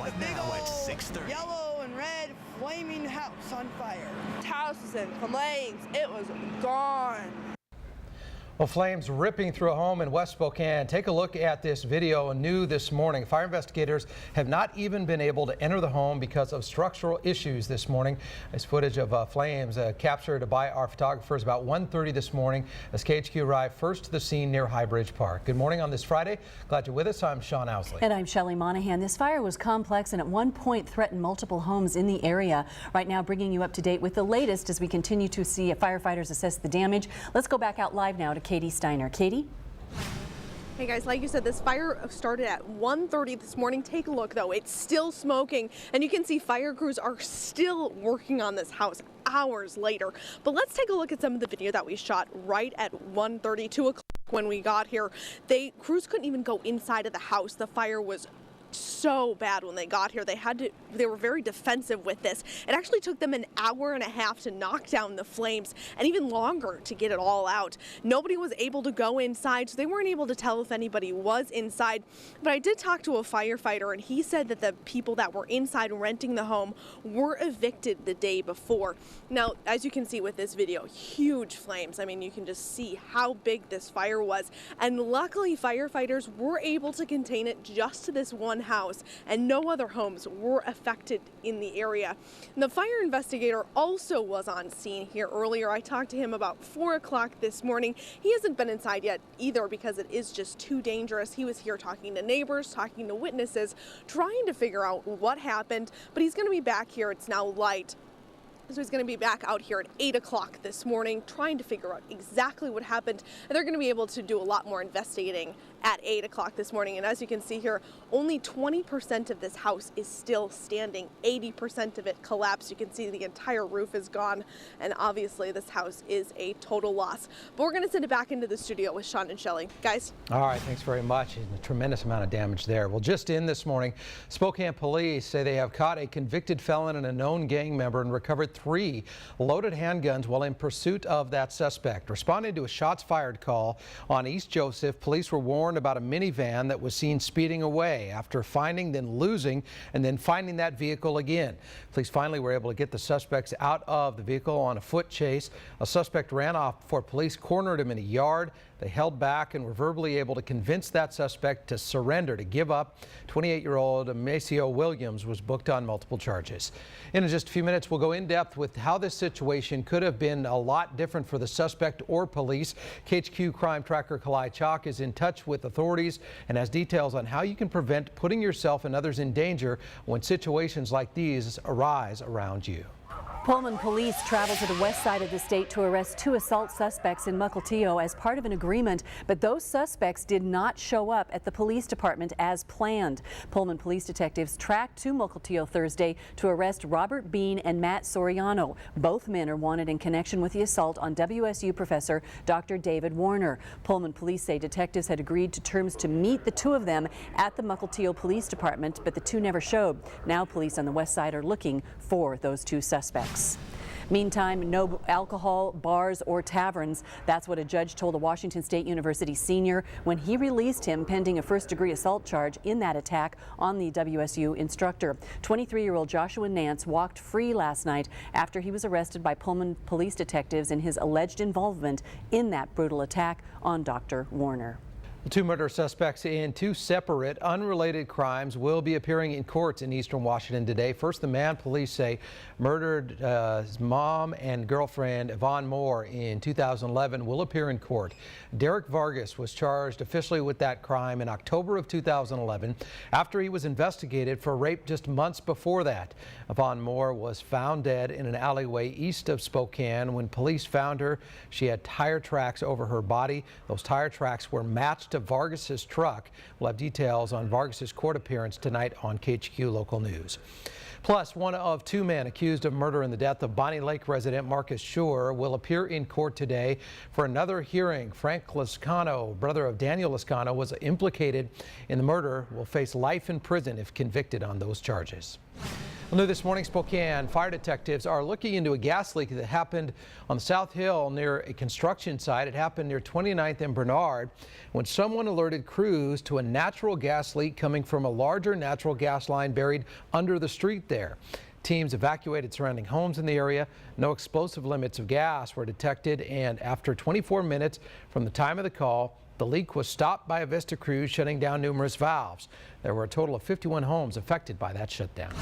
live now at 6:30. Yellow and red flaming house on fire. House was in flames. It was gone. Well, flames ripping through a home in West Spokane. Take a look at this video new this morning. Fire investigators have not even been able to enter the home because of structural issues this morning. This footage of flames captured by our photographers about 1:30 this morning as KHQ arrived first to the scene near High Bridge Park. Good morning on this Friday. Glad you're with us. I'm Sean Owsley. And I'm Shelley Monahan. This fire was complex and at one point threatened multiple homes in the area. Right now, bringing you up to date with the latest as we continue to see firefighters assess the damage. Let's go back out live now to Katie Steiner. Katie? Hey guys, like you said, this fire started at 1:30 this morning. Take a look though, it's still smoking and you can see fire crews are still working on this house hours later. But let's take a look at some of the video that we shot right at 1:30, 2 o'clock when we got here. Crews couldn't even go inside of the house. The fire was so bad when they got here. They were very defensive with this. It actually took them an hour and a half to knock down the flames and even longer to get it all out. Nobody was able to go inside, so they weren't able to tell if anybody was inside. But I did talk to a firefighter and he said that the people that were inside renting the home were evicted the day before. Now, as you can see with this video, huge flames. I mean, you can just see how big this fire was. And luckily, firefighters were able to contain it just to this one house, and no other homes were affected in the area. And the fire investigator also was on scene here earlier. I talked to him about 4 o'clock this morning. He hasn't been inside yet either because it is just too dangerous. He was here talking to neighbors, talking to witnesses, trying to figure out what happened, but he's going to be back here. It's now light. So he's going to be back out here at 8 o'clock this morning trying to figure out exactly what happened. And they're going to be able to do a lot more investigating at 8 o'clock this morning. And as you can see here, only 20% of this house is still standing. 80% of it collapsed. You can see the entire roof is gone. And obviously this house is a total loss. But we're going to send it back into the studio with Sean and Shelley. Guys. All right, thanks very much. A tremendous amount of damage there. Well, just in this morning, Spokane police say they have caught a convicted felon and a known gang member and recovered 3 loaded handguns while in pursuit of that suspect. Responding to a shots fired call on East Joseph, police were warned about a minivan that was seen speeding away after finding, then losing, and then finding that vehicle again. Police finally were able to get the suspects out of the vehicle on a foot chase. A suspect ran off before police cornered him in a yard. They held back and were verbally able to convince that suspect to surrender, to give up. 28-year-old Maceo Williams was booked on multiple charges. In just a few minutes, we'll go in depth with how this situation could have been a lot different for the suspect or police. KHQ crime tracker Kalai Chalk is in touch with authorities and has details on how you can prevent putting yourself and others in danger when situations like these arise around you. Pullman police traveled to the west side of the state to arrest 2 assault suspects in Mukilteo as part of an agreement, but those suspects did not show up at the police department as planned. Pullman police detectives tracked to Mukilteo Thursday to arrest Robert Bean and Matt Soriano. Both men are wanted in connection with the assault on WSU professor Dr. David Warner. Pullman police say detectives had agreed to terms to meet the 2 of them at the Mukilteo police department, but the 2 never showed. Now police on the west side are looking for those 2 suspects. Meantime, no alcohol, bars, or taverns. That's what a judge told a Washington State University senior when he released him pending a first-degree assault charge in that attack on the WSU instructor. 23-year-old Joshua Nance walked free last night after he was arrested by Pullman police detectives in his alleged involvement in that brutal attack on Dr. Warner. 2 murder suspects in 2 separate, unrelated crimes will be appearing in court in eastern Washington today. First, the man police say murdered his mom and girlfriend, Yvonne Moore, in 2011 will appear in court. Derek Vargas was charged officially with that crime in October of 2011 after he was investigated for rape just months before that. Yvonne Moore was found dead in an alleyway east of Spokane. When police found her, she had tire tracks over her body. Those tire tracks were matched to Vargas's truck. We'll have details on Vargas's court appearance tonight on KHQ Local News. Plus, one of 2 men accused of murder in the death of Bonnie Lake resident Marcus Schur will appear in court today for another hearing. Frank Lascano, brother of Daniel Lascano, was implicated in the murder, will face life in prison if convicted on those charges. Well, new this morning, Spokane fire detectives are looking into a gas leak that happened on the South Hill near a construction site. It happened near 29th and Bernard when someone alerted crews to a natural gas leak coming from a larger natural gas line buried under the street there. Teams evacuated surrounding homes in the area. No explosive limits of gas were detected, and after 24 minutes from the time of the call, the leak was stopped by a Vista crew shutting down numerous valves. There were a total of 51 homes affected by that shutdown.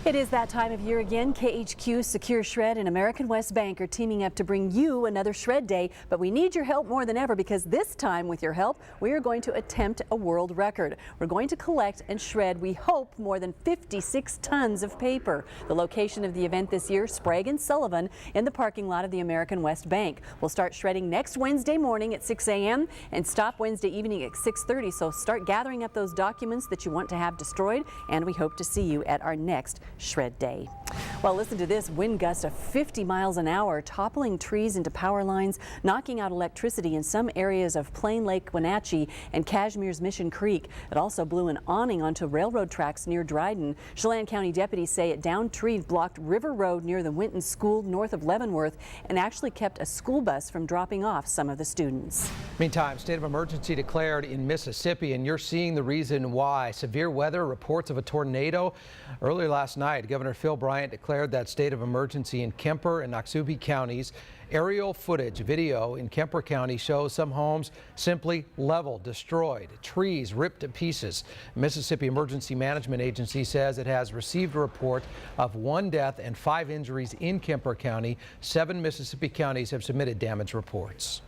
It is that time of year again. KHQ, Secure Shred, and American West Bank are teaming up to bring you another Shred Day. But we need your help more than ever, because this time, with your help, we are going to attempt a world record. We're going to collect and shred, we hope, more than 56 tons of paper. The location of the event this year, Sprague and Sullivan, in the parking lot of the American West Bank. We'll start shredding next Wednesday morning at 6 a.m. and stop Wednesday evening at 6:30. So start gathering up those documents that you want to have destroyed, and we hope to see you at our next Shred Day. Well, listen to this. Wind gusts of 50 miles an hour, toppling trees into power lines, knocking out electricity in some areas of Plain Lake, Wenatchee, and Cashmere's Mission Creek. It also blew an awning onto railroad tracks near Dryden. Chelan County deputies say a downed tree blocked River Road near the Winton School north of Leavenworth and actually kept a school bus from dropping off some of the students. Meantime, state of emergency declared in Mississippi, and you're seeing the reason why. Severe weather, reports of a tornado. Earlier last night, Governor Phil Bryant declared that state of emergency in Kemper and Noxubee counties. Aerial footage video in Kemper County shows some homes simply leveled, destroyed, trees ripped to pieces. Mississippi Emergency Management Agency says it has received a report of 1 death and 5 injuries in Kemper County. 7 Mississippi counties have submitted damage reports.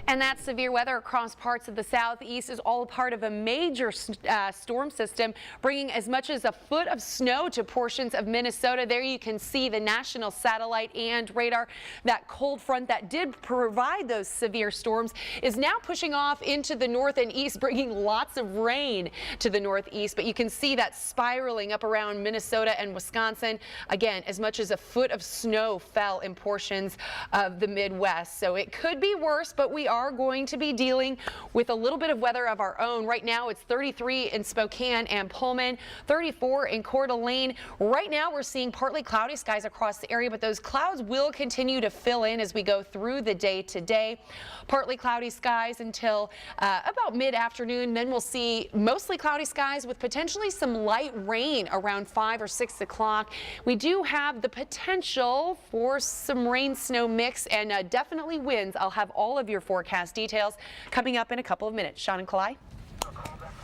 And that severe weather across parts of the southeast is all part of a major storm system, bringing as much as a foot of snow to portions of Minnesota. There you can see the national satellite and radar. That cold front that did provide those severe storms is now pushing off into the north and east, bringing lots of rain to the northeast. But you can see that spiraling up around Minnesota and Wisconsin. Again, as much as a foot of snow fell in portions of the Midwest. So it could be worse, but we are going to be dealing with a little bit of weather of our own. Right now it's 33 in Spokane and Pullman, 34 in Coeur d'Alene. Right now we're seeing partly cloudy skies across the area, but those clouds will continue to fill in as we go through the day today. Partly cloudy skies until about mid-afternoon. Then we'll see mostly cloudy skies with potentially some light rain around 5 or 6 o'clock. We do have the potential for some rain-snow mix and definitely winds. I'll have all of your forecast details coming up in a couple of minutes. Sean and Kalai.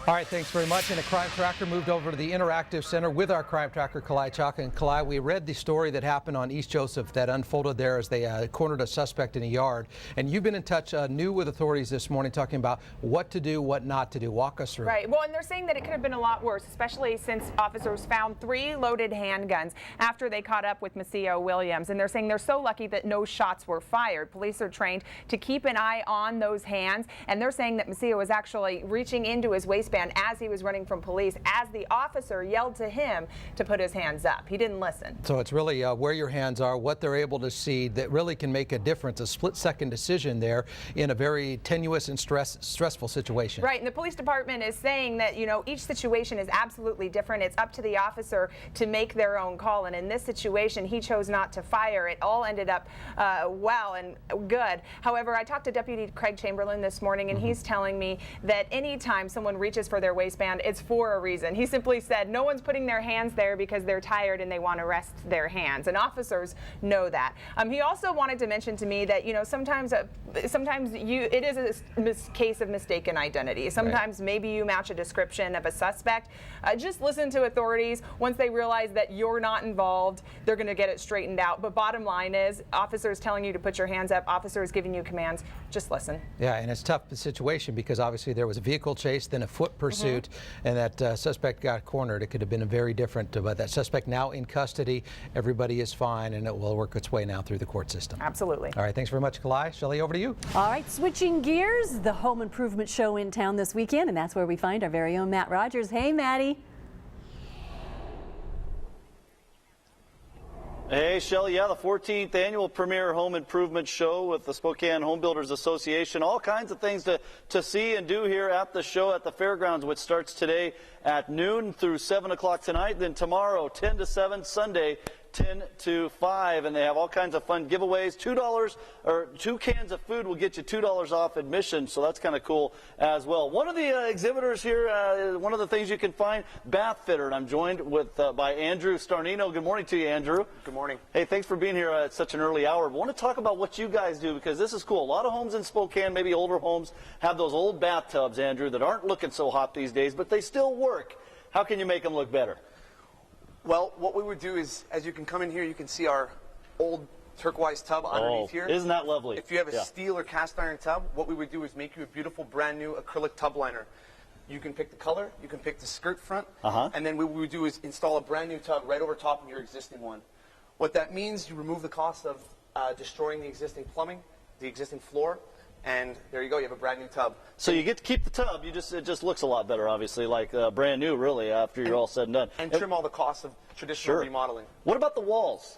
All right, thanks very much. And a crime tracker moved over to the Interactive Center with our crime tracker, Kalai Chaka. And Kalai, we read the story that happened on East Joseph that unfolded there as they cornered a suspect in a yard. And you've been in touch new with authorities this morning talking about what to do, what not to do. Walk us through. Right. Well, and they're saying that it could have been a lot worse, especially since officers found 3 loaded handguns after they caught up with Maceo Williams. And they're saying they're so lucky that no shots were fired. Police are trained to keep an eye on those hands. And they're saying that Maceo was actually reaching into his waistband as he was running from police, as the officer yelled to him to put his hands up. He didn't listen. So it's really where your hands are, what they're able to see, that really can make a difference, a split-second decision there in a very tenuous and stressful situation. Right, and the police department is saying that, you know, each situation is absolutely different. It's up to the officer to make their own call, and in this situation, he chose not to fire. It all ended up well and good. However, I talked to Deputy Craig Chamberlain this morning, and he's telling me that anytime someone reaches for their waistband, it's for a reason. He simply said no one's putting their hands there because they're tired and they want to rest their hands, and officers know that. He also wanted to mention to me that, you know, sometimes it is a case of mistaken identity. Sometimes maybe you match a description of a suspect. Just listen to authorities. Once they realize that you're not involved, they're going to get it straightened out. But bottom line is, officers telling you to put your hands up, officers giving you commands, just listen. Yeah, and it's a tough situation because obviously there was a vehicle chase, then a foot pursuit, and that suspect got cornered. It could have been a very different, but that suspect now in custody. Everybody is fine, and it will work its way now through the court system. Absolutely. All right, thanks very much, Kalai. Shelley, over to you. All right, switching gears, the home improvement show in town this weekend, and that's where we find our very own Matt Rogers. Hey, Matty. Hey, Shelley, yeah, the 14th annual Premier Home Improvement Show with the Spokane Home Builders Association. All kinds of things to see and do here at the show at the fairgrounds, which starts today at noon through 7 o'clock tonight. Then tomorrow, 10 to 7, Sunday, 10 to 5, and they have all kinds of fun giveaways. $2 or 2 cans of food will get you $2 off admission, so that's kind of cool as well. One of the exhibitors here, one of the things you can find, bath fitter, and I'm joined with by Andrew Starnino. Good morning to you, Andrew. Good morning. Hey, thanks for being here at such an early hour. I want to talk about what you guys do because this is cool. A lot of homes in Spokane, maybe older homes, have those old bathtubs, Andrew, that aren't looking so hot these days, but they still work. How can you make them look better? Well, what we would do is, as you can come in here, you can see our old turquoise tub underneath here. Isn't that lovely? If you have a steel or cast iron tub, what we would do is make you a beautiful brand new acrylic tub liner. You can pick the color, you can pick the skirt front, and then what we would do is install a brand new tub right over top of your existing one. What that means, you remove the cost of destroying the existing plumbing, the existing floor, and there you go, you have a brand new tub. So you get to keep the tub, it just looks a lot better, obviously, like brand new, really, after you're all said and done. And trim all the costs of traditional remodeling. What about the walls?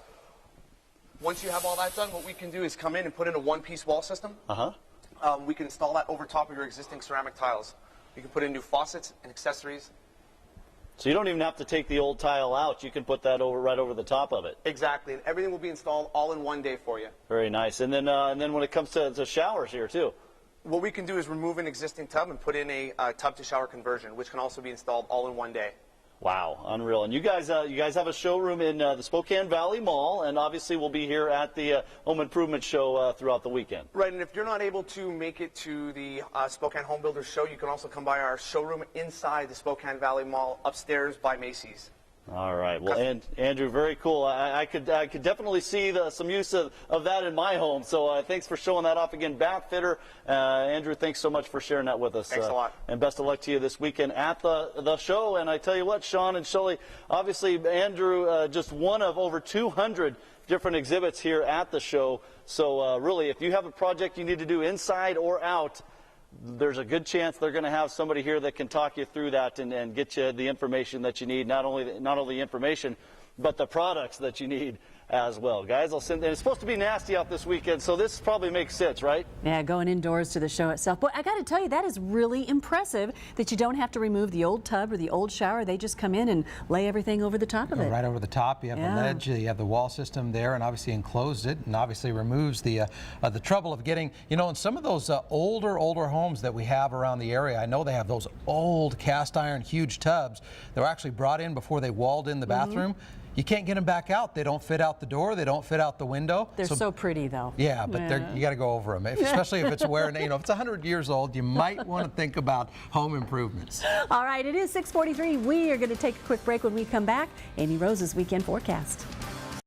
Once you have all that done, what we can do is come in and put in a one-piece wall system. We can install that over top of your existing ceramic tiles. You can put in new faucets and accessories. So you don't even have to take the old tile out. You can put that right over the top of it. Exactly, and everything will be installed all in one day for you. Very nice. And then when it comes to showers here too. What we can do is remove an existing tub and put in a tub to shower conversion, which can also be installed all in one day. Wow, unreal. And you guys have a showroom in the Spokane Valley Mall, and obviously we'll be here at the Home Improvement Show throughout the weekend. Right, and if you're not able to make it to the Spokane Home Builders Show, you can also come by our showroom inside the Spokane Valley Mall upstairs by Macy's. All right. Well, Andrew, very cool. I could definitely see some use of that in my home. So thanks for showing that off again. Bath fitter. Andrew, thanks so much for sharing that with us. Thanks a lot. And best of luck to you this weekend at the show. And I tell you what, Sean and Shelley, obviously Andrew, just one of over 200 different exhibits here at the show. So really, if you have a project you need to do inside or out, there's a good chance they're going to have somebody here that can talk you through that and get you the information that you need, not only information, but the products that you need as well. Guys, and it's supposed to be nasty out this weekend, so this probably makes sense, right? Yeah, going indoors to the show itself. But I got to tell you, that is really impressive that you don't have to remove the old tub or the old shower. They just come in and lay everything over the top of it. Right over the top. You have the ledge, you have the wall system there, and obviously enclosed it, and obviously removes the trouble of getting, in some of those older homes that we have around the area. I know they have those old cast iron huge tubs that were actually brought in before they walled in the bathroom. You can't get them back out. They don't fit out the door. They don't fit out the window. They're so pretty, though. Yeah, but you got to go over them, especially if it's wearing. If it's 100 years old, you might want to think about home improvements. All right, it is 6:43. We are going to take a quick break. When we come back, Amy Rose's weekend forecast.